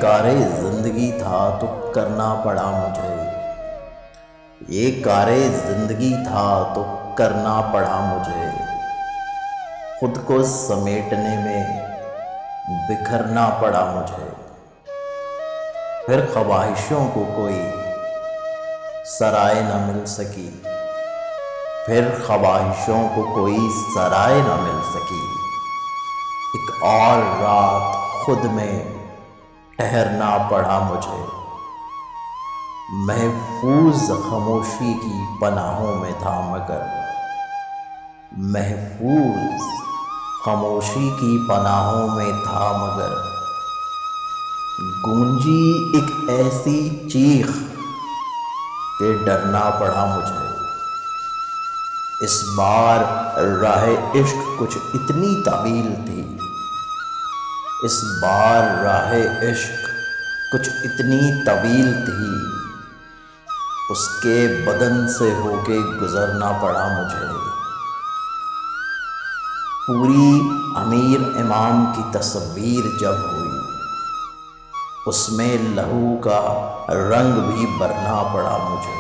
कारे जिंदगी था तो करना पड़ा मुझे, ये कारे जिंदगी था तो करना पड़ा मुझे। खुद को समेटने में बिखरना पड़ा मुझे। फिर ख्वाहिशों को कोई सराय न मिल सकी, फिर ख्वाहिशों को कोई सराय न मिल सकी। एक और रात खुद में ठहरना पड़ा मुझे। महफूज खामोशी की पनाहों में था मगर, महफूज खामोशी की पनाहों में था मगर, गूंजी एक ऐसी चीख कि डरना पड़ा मुझे। इस बार राह इश्क कुछ इतनी तवील थी, इस बार राह इश्क कुछ इतनी तवील थी, उसके बदन से होके गुजरना पड़ा मुझे। पूरी अमीर इमाम की तस्वीर जब हुई, उसमें लहू का रंग भी भरना पड़ा मुझे।